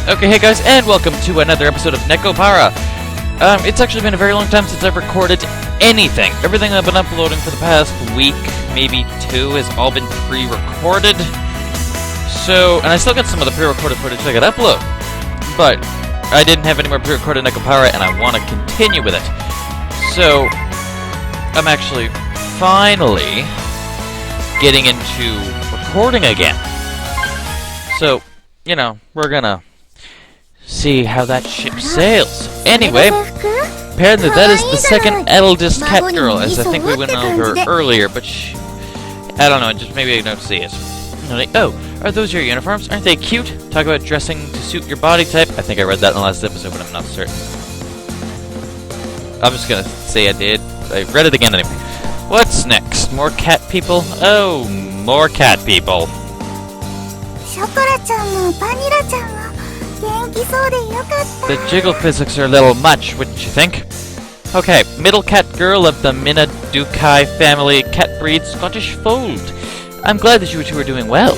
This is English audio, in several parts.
Okay, hey guys, and welcome to another episode of NekoPara. It's actually been a very long time since I've recorded anything. Everything I've been uploading for the past week, maybe two, has all been pre-recorded. So, and I still got some of the pre-recorded footage I could upload. But I didn't have any more pre-recorded NekoPara, and I want to continue with it. So, I'm actually finally getting into recording again. So, you know, we're gonna see how that ship sails. Anyway, apparently that is the second eldest cat girl, as I think we went over earlier, but I don't know, just maybe I don't see it. Oh, are those your uniforms? Aren't they cute? Talk about dressing to suit your body type. I think I read that in the last episode, but I'm not certain. I'm just gonna say I did. I read it again anyway. What's next? More cat people? Oh, more cat people. The jiggle physics are a little much, wouldn't you think? Okay, middle cat girl of the Minadukai family cat breed Scottish Fold. I'm glad that you two are doing well.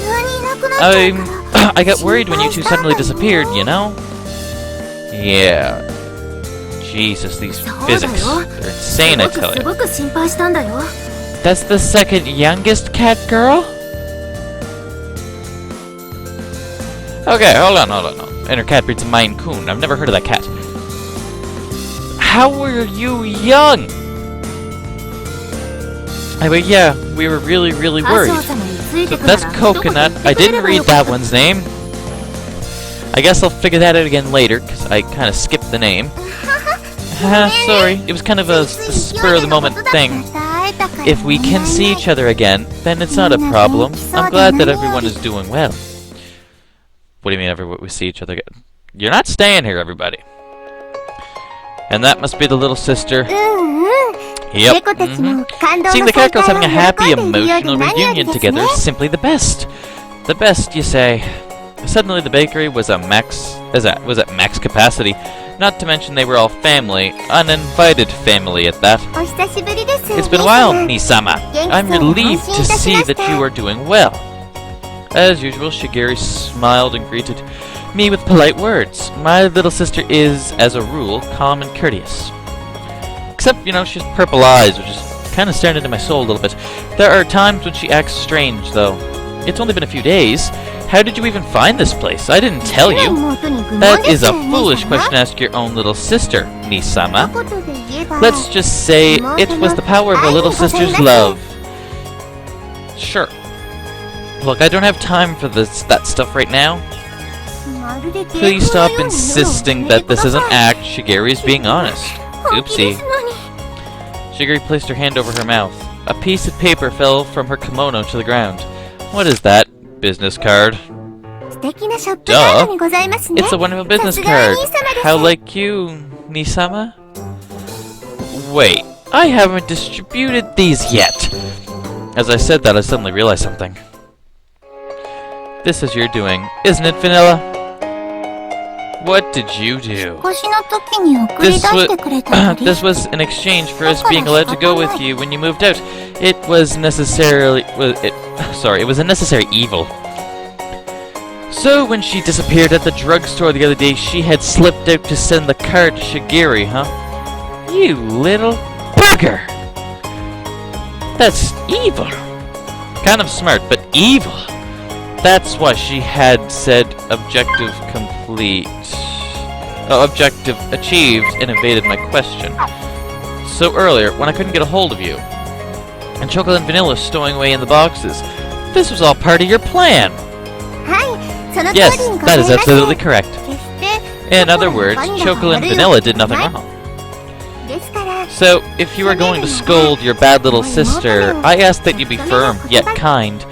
I got worried when you two suddenly disappeared, you know? Yeah. Jesus, these physics. They're insane, I tell you. That's the second youngest cat girl? Okay, hold on. And her cat breed's a Maine Coon. I've never heard of that cat. How were you young? Anyway, yeah, we were really worried. So that's Coconut. I didn't read that one's name. I guess I'll figure that out again later, because I kind of skipped the name. Sorry, it was kind of a spur-of-the-moment thing. If we can see each other again, then it's not a problem. I'm glad that everyone is doing well. What do you mean we see each other again? You're not staying here, everybody. And that must be the little sister. Yep. Seeing the cat girls having a happy, emotional reunion together is simply the best. The best, you say. Suddenly the bakery was at max capacity. Not to mention they were all family, uninvited family at that. It's been a while, Nisama. I'm relieved to see that you are doing well. As usual, Shigeru smiled and greeted me with polite words. My little sister is, as a rule, calm and courteous. Except, you know, she has purple eyes, which is kind of staring into my soul a little bit. There are times when she acts strange, though. It's only been a few days. How did you even find this place? I didn't tell you. That is a foolish question to ask your own little sister, Nisama. Let's just say it was the power of a little sister's love. Sure. Look, I don't have time for that stuff right now. Please stop insisting that this is an act. Shigeru is being honest. Oopsie. Shigeru placed her hand over her mouth. A piece of paper fell from her kimono to the ground. What is that? Business card. Duh. It's a wonderful business card. How like you, Nisama? Wait, I haven't distributed these yet. As I said that, I suddenly realized something. This is your doing, isn't it, Vanilla? What did you do? This was in exchange for us being allowed to go with you when you moved out. It was a necessary evil. So when she disappeared at the drugstore the other day, she had slipped out to send the card to Shigeru, huh? You little bugger! That's evil. Kind of smart, but evil. That's why she had said objective complete. Oh, objective achieved and evaded my question. So earlier, when I couldn't get a hold of you, and Chocolate and Vanilla stowing away in the boxes, this was all part of your plan. Yes, that is absolutely correct. In other words, Chocolate and Vanilla did nothing wrong. So, if you are going to scold your bad little sister, I ask that you be firm, yet kind.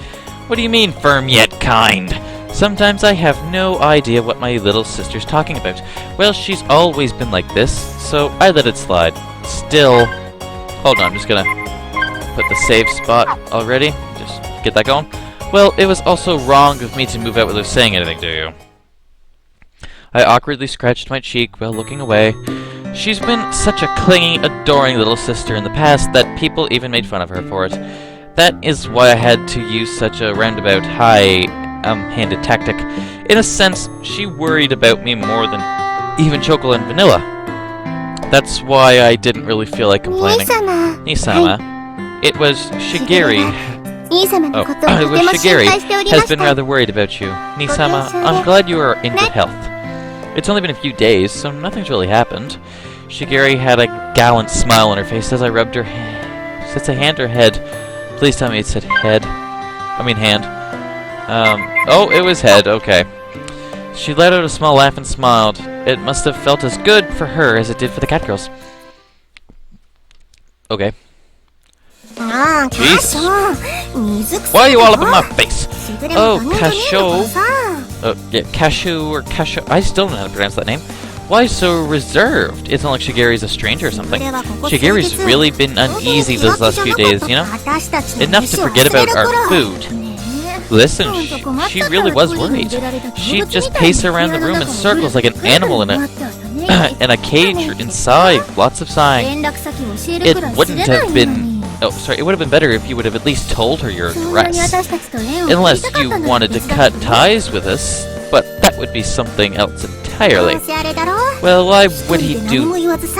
What do you mean, firm yet kind? Sometimes I have no idea what my little sister's talking about. Well, she's always been like this, so I let it slide. Still... Hold on, I'm just gonna put the save spot already. Just get that going. Well, it was also wrong of me to move out without saying anything to you. I awkwardly scratched my cheek while looking away. She's been such a clingy, adoring little sister in the past that people even made fun of her for it. That is why I had to use such a roundabout hi handed tactic. In a sense, she worried about me more than even chocolate and vanilla. That's why I didn't really feel like complaining. Nisama. It was Shigeri. Oh, it was Shigeri has been rather worried about you. Nisama, I'm glad you are in good health. It's only been a few days, so nothing's really happened. Shigeri had a gallant smile on her face as I rubbed her hand. Since I hand her head. Please tell me it said head. I mean hand. Oh, it was head, okay. She let out a small laugh and smiled. It must have felt as good for her as it did for the cat girls. Okay. Jesus. Why are you all up in my face? Oh, Kasho. Yeah, Kashu or Kasho. I still don't know how to pronounce that name. Why so reserved? It's not like Shigeri's a stranger or something. Shigeri's really been uneasy those last few days, you know? Enough to forget about our food. Listen, she really was worried. She'd just pace around the room in circles like an animal in a cage inside. Lots of sighing. It wouldn't have been... Oh, sorry, it would have been better if you would have at least told her your address. Unless you wanted to cut ties with us, but that would be something else entirely. Well, why would he do...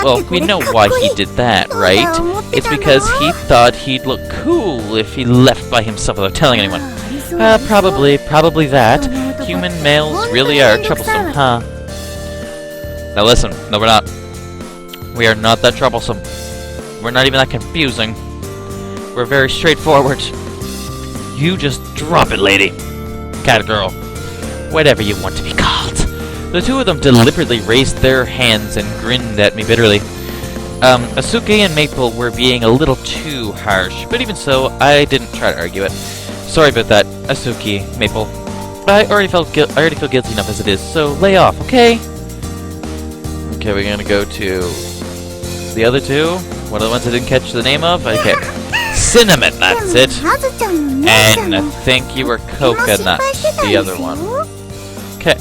Well, we know why he did that, right? It's because he thought he'd look cool if he left by himself without telling anyone. Probably that. Human males really are troublesome, huh? Now listen, no we're not. We are not that troublesome. We're not even that confusing. We're very straightforward. You just drop it, lady. Cat girl. Whatever you want to be called. The two of them deliberately raised their hands and grinned at me bitterly. Asuke and Maple were being a little too harsh, but even so, I didn't try to argue it. Sorry about that, Asuke, Maple. I already feel guilty enough as it is, so lay off, okay? Okay, we're gonna go to the other two. One of the ones I didn't catch the name of. Okay, Cinnamon, that's it. And I think you were Coconut, the other one. Okay,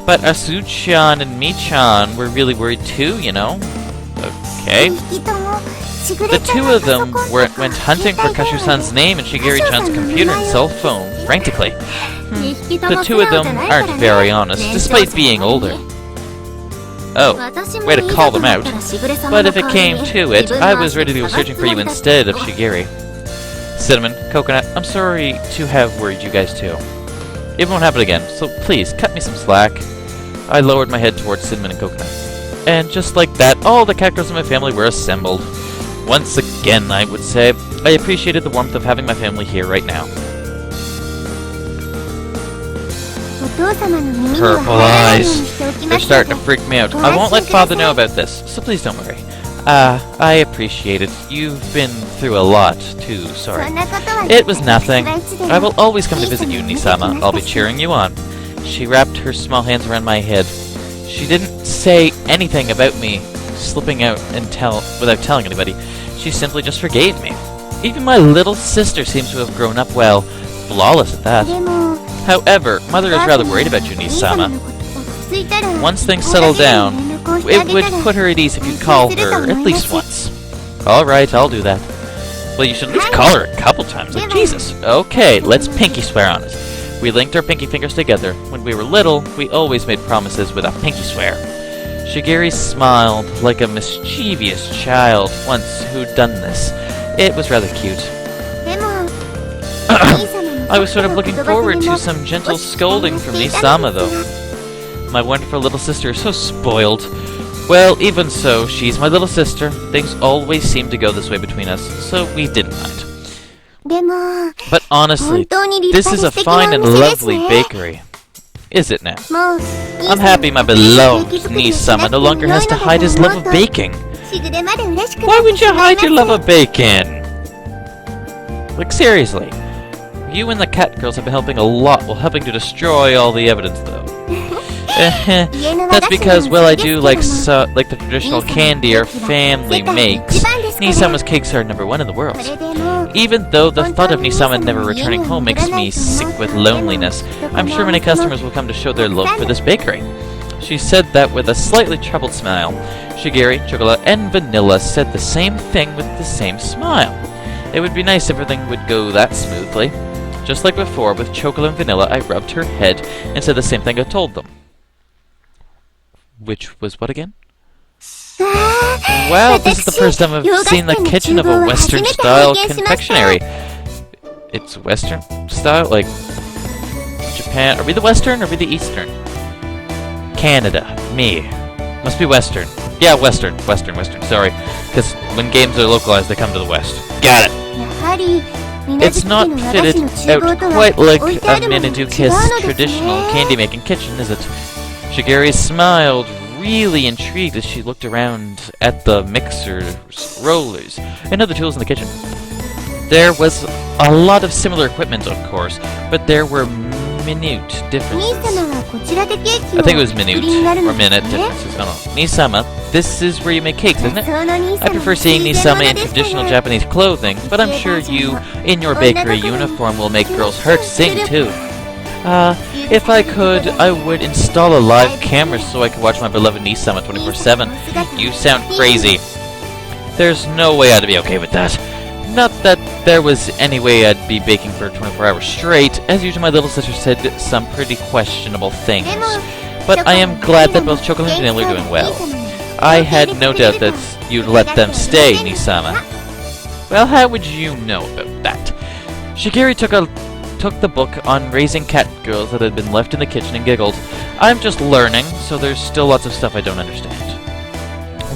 but Asu-chan and Mi-chan were really worried too, you know? Okay. The two of them went hunting for Kashu-san's name and Shigeri-chan's computer and cell phone, frantically. The two of them aren't very honest, despite being older. Oh, way to call them out. But if it came to it, I was ready to go searching for you instead of Shigeri. Cinnamon, Coconut, I'm sorry to have worried you guys too. It won't happen again, so please, cut me some slack. I lowered my head towards Cinnamon and Coconut. And just like that, all the cat girls in my family were assembled. Once again, I would say, I appreciated the warmth of having my family here right now. Purple eyes. They're starting to freak me out. I won't let Father know about this, so please don't worry. I appreciate it. You've been through a lot, too, sorry. It was nothing. I will always come to visit you, Nisama. I'll be cheering you on. She wrapped her small hands around my head. She didn't say anything about me slipping out and without telling anybody. She simply just forgave me. Even my little sister seems to have grown up well. Flawless at that. However, Mother is rather worried about you, Nisama. Once things settle down, it would put her at ease if you'd call her at least once. Alright, I'll do that. Well, you should at least call her a couple times, like Jesus. Okay, let's pinky swear on it. We linked our pinky fingers together. When we were little, we always made promises with a pinky swear. Shigeri smiled like a mischievous child once who'd done this. It was rather cute. I was sort of looking forward to some gentle scolding from Nisama, though. My wonderful little sister is so spoiled. Well, even so, she's my little sister. Things always seem to go this way between us, so we didn't mind. But honestly, this is a fine and lovely bakery. Is it now? I'm happy my beloved Nisama no longer has to hide his love of baking. Why would you hide your love of baking? Like, seriously. You and the cat girls have been helping a lot while helping to destroy all the evidence, though. That's because, well, I do like the traditional candy our family makes. Nisama's cakes are #1 in the world. Even though the thought of Nisama never returning home makes me sick with loneliness, I'm sure many customers will come to show their love for this bakery. She said that with a slightly troubled smile. Shigeri, Chocolate, and Vanilla said the same thing with the same smile. It would be nice if everything would go that smoothly. Just like before, with chocolate and vanilla, I rubbed her head and said the same thing I told them. Which was what again? Wow, this is the first time I've seen the kitchen of a Western-style confectionery. It's Western style? Like, Japan? Are we the Western or are we the Eastern? Canada. Me. Must be Western. Yeah, Western, sorry. Because when games are localized, they come to the West. Got it! It's not fitted out quite like a Minaduke's traditional candy-making kitchen, is it? Shigeri smiled, really intrigued as she looked around at the mixers, rollers, and other tools in the kitchen. There was a lot of similar equipment, of course, but there were minute differences. I think it was minute or minute differences. I don't know. Nisama, this is where you make cakes, isn't it? I prefer seeing Nisama in traditional Japanese clothing, but I'm sure you, in your bakery uniform, will make girls' hearts sing too. If I could, I would install a live camera so I could watch my beloved Nisama 24/7. You sound crazy. There's no way I'd be okay with that. Not that there was any way I'd be baking for 24 hours straight. As usual, my little sister said some pretty questionable things. But I am glad that both Chocolate and Vanilla are doing well. I had no doubt that you'd let them stay, Nisama. Well, how would you know about that? Shigeri took the book on raising cat girls that had been left in the kitchen and giggled. I'm just learning, so there's still lots of stuff I don't understand.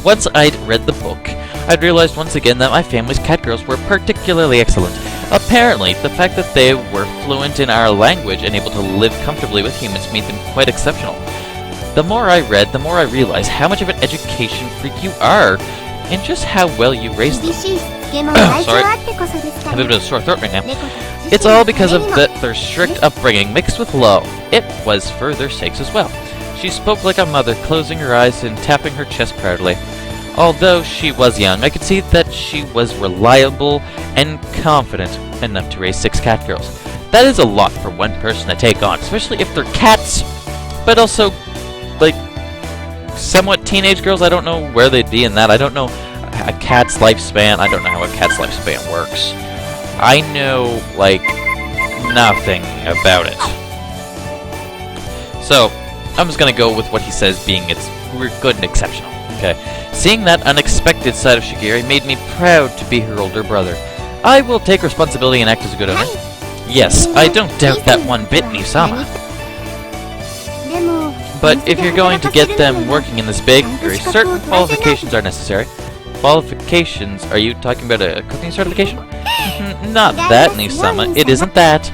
Once I'd read the book, I'd realized once again that my family's cat girls were particularly excellent. Apparently, the fact that they were fluent in our language and able to live comfortably with humans made them quite exceptional. The more I read, the more I realized how much of an education freak you are, and just how well you raised them. Sorry, I have a bit of a sore throat right now. It's all because of their strict upbringing mixed with love. It was for their sakes as well. She spoke like a mother, closing her eyes and tapping her chest proudly. Although she was young, I could see that she was reliable and confident enough to raise 6 cat girls. That is a lot for one person to take on, especially if they're cats, but also, like, somewhat teenage girls. I don't know where they'd be in that. I don't know a cat's lifespan. I don't know how a cat's lifespan works. I know, like, nothing about it. So, I'm just gonna go with what he says being we're good and exceptional. Okay. Seeing that unexpected side of Shigeri made me proud to be her older brother. I will take responsibility and act as a good owner. Yes, I don't doubt that one bit, Nisama. But if you're going to get them working in this bakery, certain qualifications are necessary. Qualifications? Are you talking about a cooking certification? Not that, Nisama. It isn't that.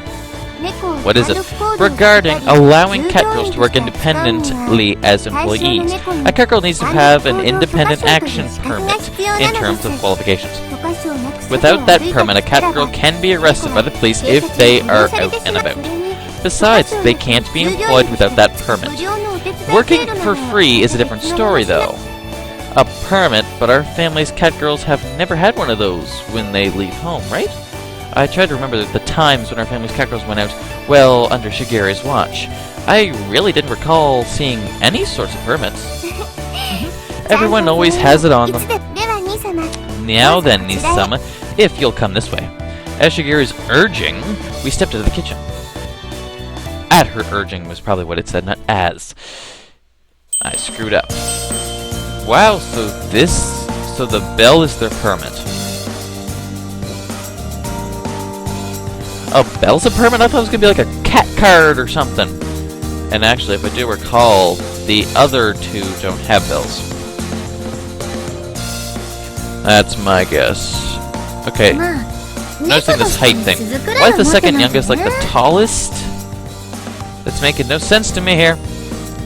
What is it? Regarding allowing cat girls to work independently as employees. A cat girl needs to have an independent action permit in terms of qualifications. Without that permit, a cat girl can be arrested by the police if they are out and about. Besides, they can't be employed without that permit. Working for free is a different story, though. A permit, but our family's cat girls have never had one of those when they leave home, right? I tried to remember the times when our family's cat girls went out, well, under Shigeri's watch. I really didn't recall seeing any sorts of permits. Everyone always has it on them. Now then, Nisama, if you'll come this way. As Shigeri's urging, we stepped into the kitchen. At her urging was probably what it said, not as. I screwed up. Wow, so the bell is their permit. Oh, bell's a permit? I thought it was gonna be like a cat card or something. And actually, if I do recall, the other two don't have bells. That's my guess. Okay. Noticing this height thing. Why is the second youngest like the tallest? That's making no sense to me here.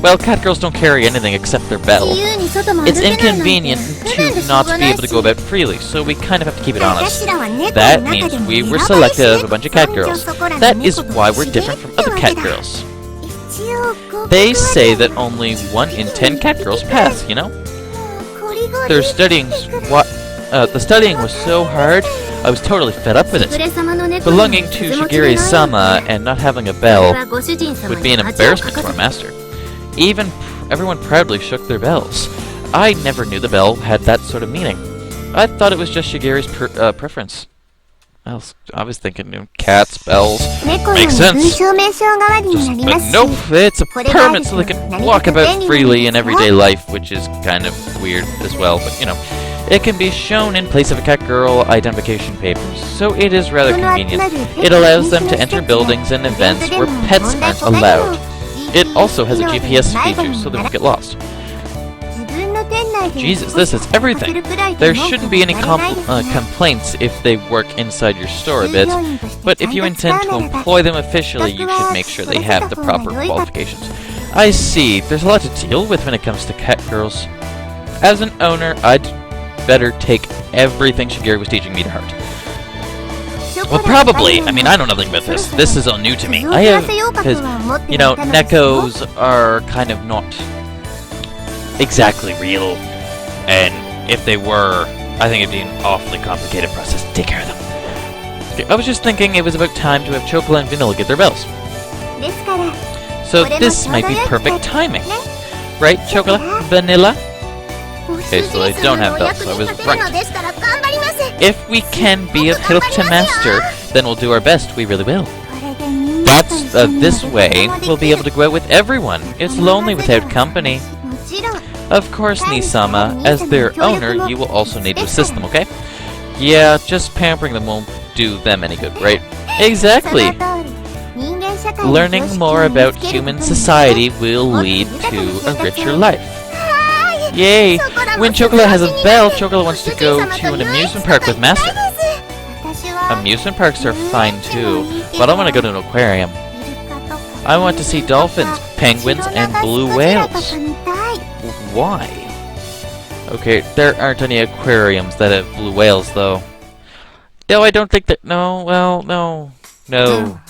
Well, cat girls don't carry anything except their bell. It's inconvenient to not be able to go about freely, so we kind of have to keep it honest. That means we were selected out of a bunch of cat girls. That is why we're different from other cat girls. They say that only 1 in 10 cat girls pass, you know? The studying was so hard, I was totally fed up with it. Belonging to Shigeri-sama and not having a bell would be an embarrassment to our master. Even everyone proudly shook their bells. I never knew the bell had that sort of meaning. I thought it was just Shigeri's preference. else? I was thinking, you know, cats, bells. Makes sense. But nope, it's a permit so they can walk about freely in everyday life, which is kind of weird as well, but you know. It can be shown in place of a cat girl identification papers, so it is rather convenient. It allows them to enter buildings and events where pets aren't allowed. It also has a GPS feature so they won't get lost. Jesus, this is everything! There shouldn't be any complaints if they work inside your store a bit, but if you intend to employ them officially, you should make sure they have the proper qualifications. I see, there's a lot to deal with when it comes to cat girls. As an owner, I'd better take everything Shigeru was teaching me to heart. Well, probably. I mean, I know nothing about this. This is all new to me. I have, because, you know, Nekos are kind of not exactly real. And if they were, I think it'd be an awfully complicated process to take care of them. Okay, I was just thinking it was about time to have Chocola and Vanilla get their bells. So this might be perfect timing. Right, Chocola? Vanilla? Okay, so they don't have bells, so I was right. If we can be of help to Master, then we'll do our best, we really will. That's, this way, we'll be able to go out with everyone. It's lonely without company. Of course, Nisama, as their owner, you will also need to assist them, okay? Yeah, just pampering them won't do them any good, right? Exactly! Learning more about human society will lead to a richer life. Yay! When Chocola has a bell, Chocola wants to go to an amusement park with Master. Amusement parks are fine too, but I want to go to an aquarium. I want to see dolphins, penguins, and blue whales. Why? Okay, there aren't any aquariums that have blue whales, though. No, I don't think that... No, well, no. No.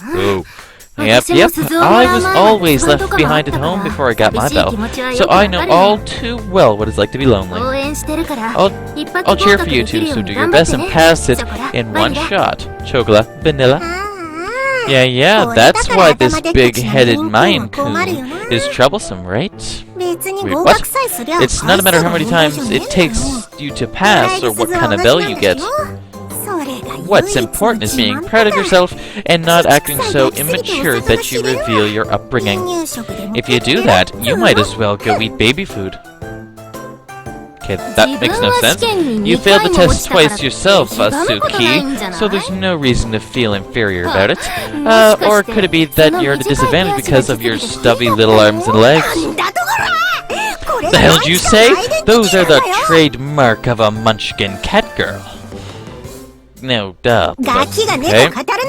Yep. I was always left behind at home before I got my bell, so I know all too well what it's like to be lonely. I'll cheer for you two, so do your best and pass it in one shot. Chocola, Vanilla. Yeah, that's why this big-headed Mayan Coon is troublesome, right? Wait, what? It's not a matter how many times it takes you to pass or what kind of bell you get. What's important is being proud of yourself and not acting so immature that you reveal your upbringing. If you do that, you might as well go eat baby food. Okay, that makes no sense. You failed the test twice yourself, Asuki, so there's no reason to feel inferior about it. Or could it be that you're at a disadvantage because of your stubby little arms and legs? The hell did you say? Those are the trademark of a munchkin cat girl. No, duh. Okay.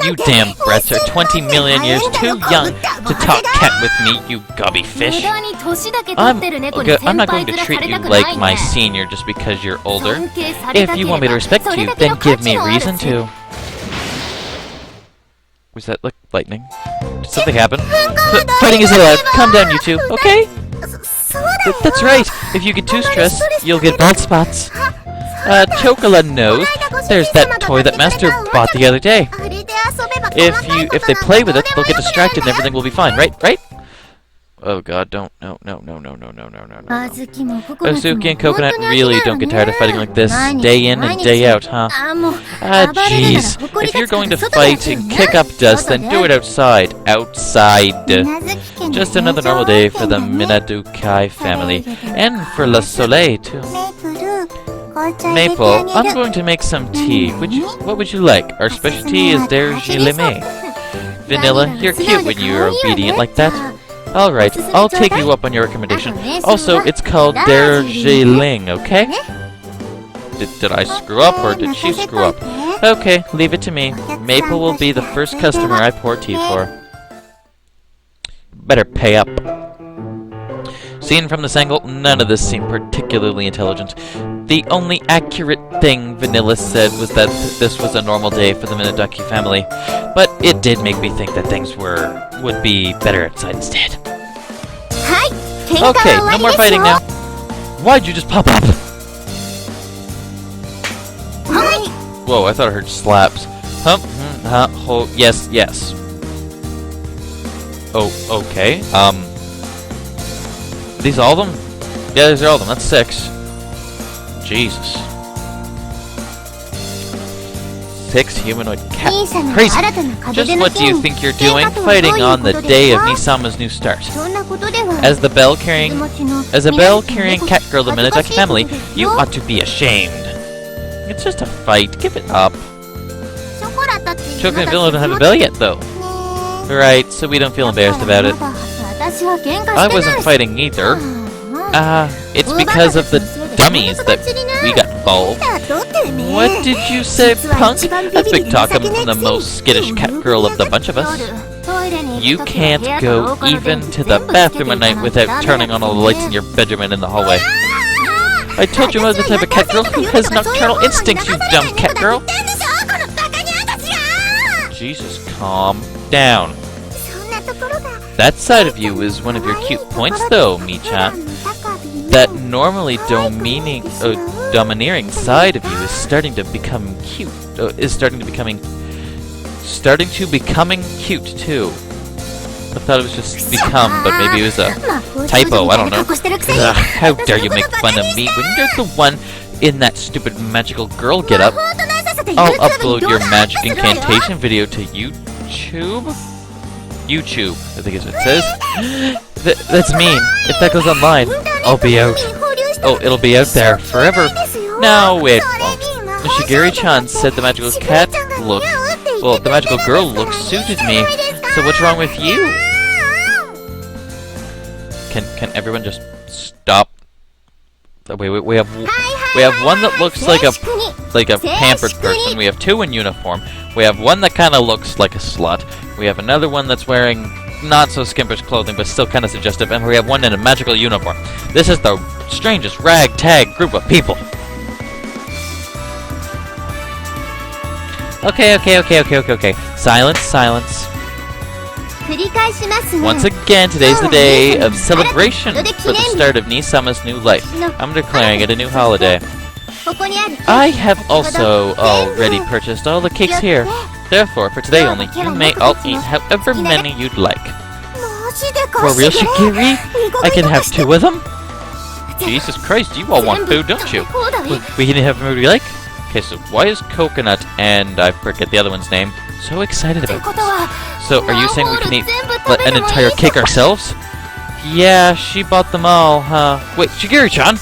You damn brats are 20 million years too young to talk cat with me, you gobby fish. I'm not going to treat you like my senior just because you're older. If you want me to respect you, then give me reason to. Was that like lightning? Did something happen? Fighting is allowed. Calm down, you two, okay? That's right. If you get too stressed, you'll get bald spots. Chocola knows. There's that toy that Master bought the other day. If they play with it, they'll get distracted and everything will be fine, right? Oh god, don't. No. Asuki and Coconut really don't get tired of fighting like this, day in and day out, huh? Jeez. If you're going to fight and kick up dust, then do it outside. Outside. Just another normal day for the Minadukai family. And for Le Soleil, too. Maple, I'm going to make some tea. What would you like? Our specialty is Dergelime. Vanilla, you're cute when you're obedient like that. Alright, I'll take you up on your recommendation. Also, it's called Dergeling, okay? Did I screw up, or did she screw up? Okay, leave it to me. Maple will be the first customer I pour tea for. Better pay up. Seen from this angle, none of this seemed particularly intelligent. The only accurate thing Vanilla said was that this was a normal day for the Minaduki family, but it did make me think that things would be better outside instead. Okay, no more fighting now. Why'd you just pop up? Whoa, I thought I heard slaps. Yes. Oh, okay. These all of them? Yeah, these are all of them. That's 6. Jesus. fix humanoid cat. Crazy! Just what do you think you're doing, fighting on the day of Nisama's new start? As a bell-carrying cat girl of the Minotaki family, you ought to be ashamed. It's just a fight. Give it up. Chocolate and Villa don't have a bell yet, though. Right, so we don't feel embarrassed about it. I wasn't fighting either. It's because of the dummies that we got involved. What did you say, punk? That's big talk coming from the most skittish cat girl of the bunch of us. You can't go even to the bathroom at night without turning on all the lights in your bedroom and in the hallway. I told you I was the type of cat girl who has nocturnal instincts, you dumb cat girl. Jesus, calm down. That side of you is one of your cute points, though, Mii-chan. That normally domineering side of you is starting to become cute. Starting to becoming cute too. I thought it was just become, but maybe it was a typo. I don't know. Ugh, how dare you make fun of me when you're the one in that stupid magical girl getup? I'll upload your magic incantation video to YouTube. YouTube, I think is what it says. That's mean. If that goes online, I'll be out. Oh, it'll be out there forever. No, it won't. Shigiri-chan said the magical cat look. Well, the magical girl look suited me. So what's wrong with you? Can everyone just stop? Wait, we have one that looks like a pampered person. We have two in uniform. We have one that kind of looks like a slut. We have another one that's wearing not so skimpish clothing, but still kind of suggestive, and we have one in a magical uniform. This is the strangest ragtag group of people. Okay. Silence. Once again, today's the day of celebration for the start of Nisama's new life. I'm declaring it a new holiday. I have also already purchased all the cakes here. Therefore, for today only, you may all eat however many you'd like. For real, Shigiri? I can have 2 of them? Jesus Christ, you all want food, don't you? We can have food we like? Okay, so why is Coconut and I forget the other one's name so excited about this? So, are you saying we can eat an entire cake ourselves? Yeah, she bought them all, huh? Wait, Shigiri-chan!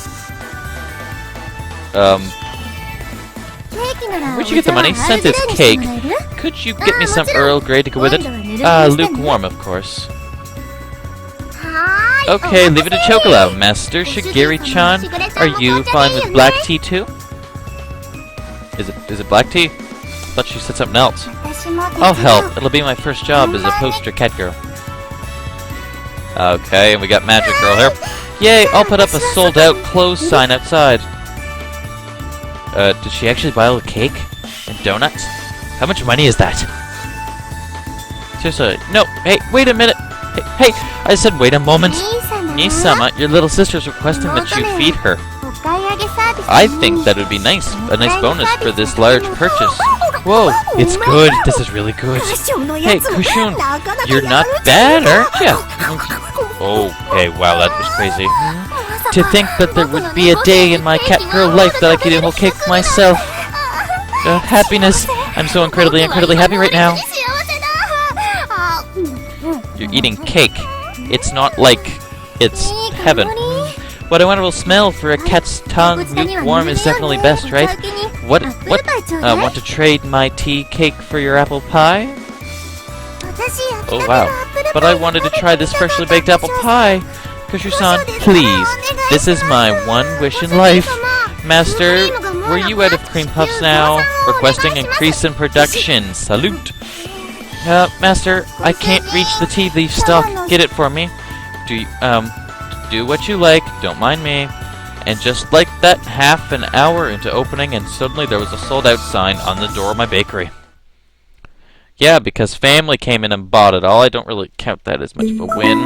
Where'd you get the money? Since it's cake, could you get me some Earl Grey to go with it? Lukewarm, of course. Okay, leave it to Chocolate. Master Shigiri-chan, are you fine with black tea too? Is it black tea? I thought she said something else. I'll help. It'll be my first job as a poster cat girl. Okay, and we got Magic Girl here. Yay, I'll put up a sold out clothes sign outside. Did she actually buy all the cake? And donuts? How much money is that? Seriously, no, hey, wait a minute. Hey, I said wait a moment. Nisama, your little sister's requesting that you feed her. I think that would be nice. A nice bonus for this large purchase. Whoa, it's good. This is really good. Hey, Kushun, you're not bad, aren't you? Okay, wow, that was crazy. To think that there would be a day in my cat girl life that I could eat a whole cake myself. Happiness. I'm so incredibly happy right now. You're eating cake. It's not like it's heaven. What a wonderful smell for a cat's tongue. Lukewarm is definitely best, right? What? Want to trade my tea cake for your apple pie? Oh, wow. But I wanted to try this freshly baked apple pie. Kushu-san, please. This is my one wish in life. Master, were you out of cream puffs now? Requesting increase in production. Salute. Master, I can't reach the tea leaf stock. Get it for me. Do what you like. Don't mind me. And just like that, half an hour into opening, and suddenly there was a sold-out sign on the door of my bakery. Yeah, because family came in and bought it all. I don't really count that as much of a win.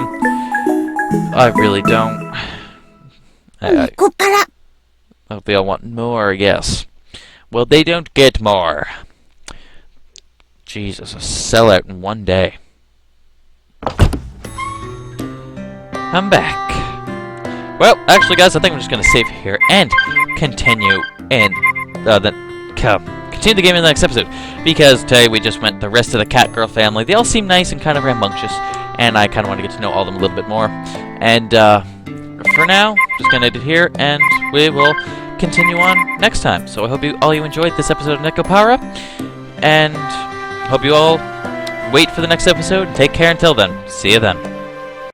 I really don't. Oh, they all want more, yes. Well, they don't get more. Jesus, a sellout in one day. I'm back. Well, actually, guys, I think I'm just gonna save here and continue in continue continue the game in the next episode. Because today we just met the rest of the cat girl family. They all seem nice and kind of rambunctious, and I kind of want to get to know all of them a little bit more. And for now, just gonna end it here, and we will continue on next time. So I hope you enjoyed this episode of NekoPara, and hope you all wait for the next episode. Take care until then. See you then.